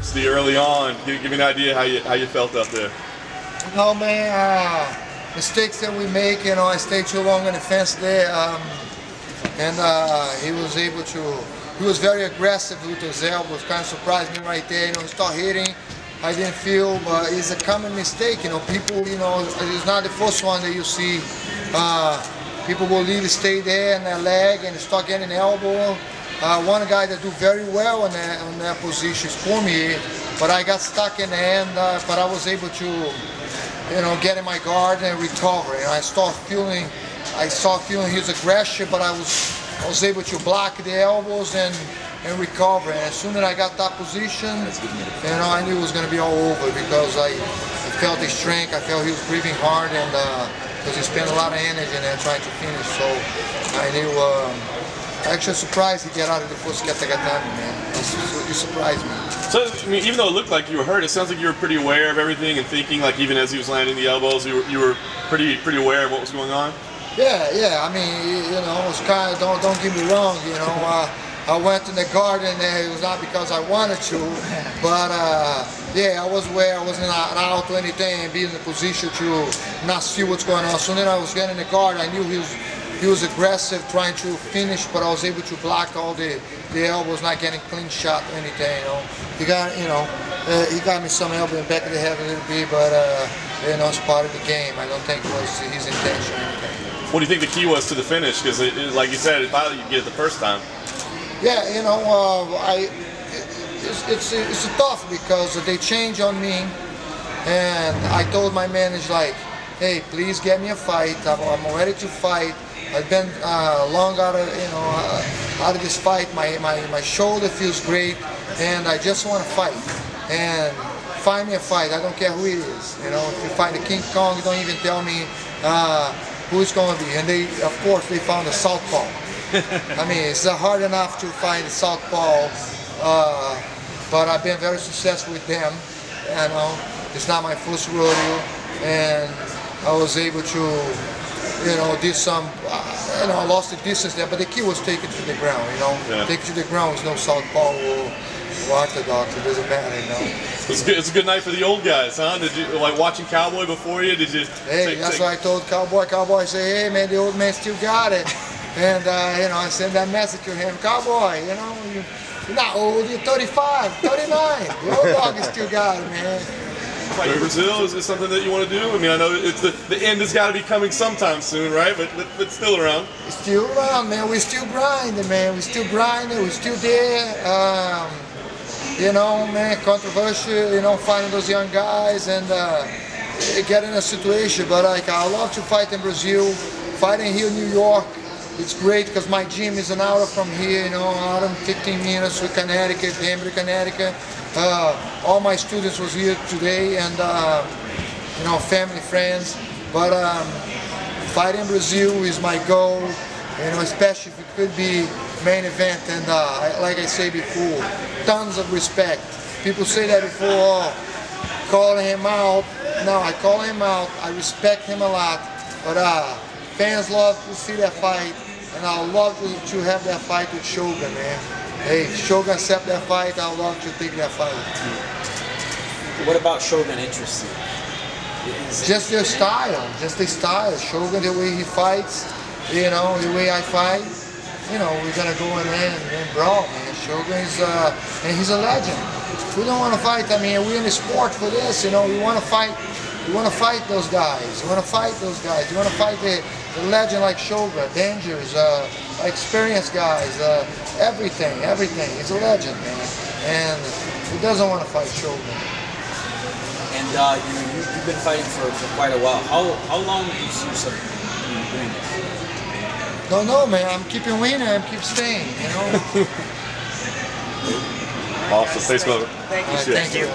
university early on. Give me an idea how you felt out there. No, man, mistakes that we make, you know, I stayed too long on the fence there, and he was able to, he was very aggressive with his elbows, kind of surprised me right there, you know, he started hitting, I didn't feel, but it's a common mistake, you know, people, you know, it's not the first one that you see, people will leave, stay there in their leg and start getting an elbow. One guy that do very well on that position is Cormier, but I got stuck in the end, but I was able to, you know, get in my guard and recover. And I started feeling his aggression, but I was able to block the elbows and recover. And as soon as I got that position, you know, I knew it was going to be all over because I felt his strength. I felt he was breathing hard, and because he spent a lot of energy in there trying to finish. So I knew. Actually surprised he got out of the first katagatame, man. He surprised me. So, I mean, even though it looked like you were hurt, it sounds like you were pretty aware of everything and thinking, like, even as he was landing the elbows, you were pretty aware of what was going on? Yeah, I mean, you know, it was kind of, don't get me wrong, you know, I went in the garden there, it was not because I wanted to, but yeah, I was aware, I wasn't out or anything and be in the position to not see what's going on. So then I was getting in the guard, I knew he was aggressive, trying to finish, but I was able to block all the elbows, not getting clean shot or anything. You know, he got me some elbow in the back of the head a little bit, but you know, it's part of the game. I don't think it was his intention or anything. What do you think the key was to the finish? Because, like you said, it thought you'd get it the first time. Yeah, you know, it's tough because they changed on me, and I told my manager, like, hey, please get me a fight. I'm ready to fight. I've been long out of, you know, out of this fight. My shoulder feels great, and I just want to fight. And find me a fight. I don't care who it is. You know, if you find a King Kong, don't even tell me who it's going to be. And they, of course, they found a southpaw. I mean, it's hard enough to find a southpaw, but I've been very successful with them. You know, it's not my first rodeo, and I was able to. You know, did some, you know, I lost the distance there, but the key was take it to the ground, you know. Yeah. Take it to the ground is no southpaw or orthodox, it doesn't matter, you know. It's a good night for the old guys, huh? Did you, like, watching Cowboy before you, did you? Hey, that's what I told Cowboy. Cowboy say, hey man, the old man still got it. And, you know, I sent that message to him, Cowboy, you know, you're not old, you're 35, 39. The old dog is still got it, man. Like Brazil, is this something that you want to do? I mean, I know it's the end has got to be coming sometime soon, right? But still around. It's still around, man. We're still grinding, man. We're still grinding. We're still there. You know, man, controversial. You know, finding those young guys and getting a situation. But like, I love to fight in Brazil. Fighting here in New York, it's great because my gym is an hour from here. You know, out of 15 minutes with Connecticut, Denver, Connecticut. All my students was here today, and you know, family, friends. But fighting in Brazil is my goal. You know, especially if it could be main event. And like I say before, tons of respect. People say that before, oh, calling him out. No, I call him out. I respect him a lot. But fans love to see that fight, and I love to have that fight with Shogun, man. Hey, Shogun accept that fight, I would love to take that fight. What about Shogun interests you? Just their style, Shogun, the way he fights, you know, the way I fight, you know, we're gonna go in there and brawl, man. Shogun is, and he's a legend. We don't want to fight, I mean, we're in the sport for this, you know, we want to fight those guys, you want to fight the legend like Shogun, dangerous, experienced guys, everything. He's a legend, man. And he doesn't want to fight Shogun. And you've been fighting for quite a while. How long do you see yourself doing this? Don't know, man. I'm keeping winning. I'm keep staying, you know. Awesome. Thanks, brother. Thank you. Thank you.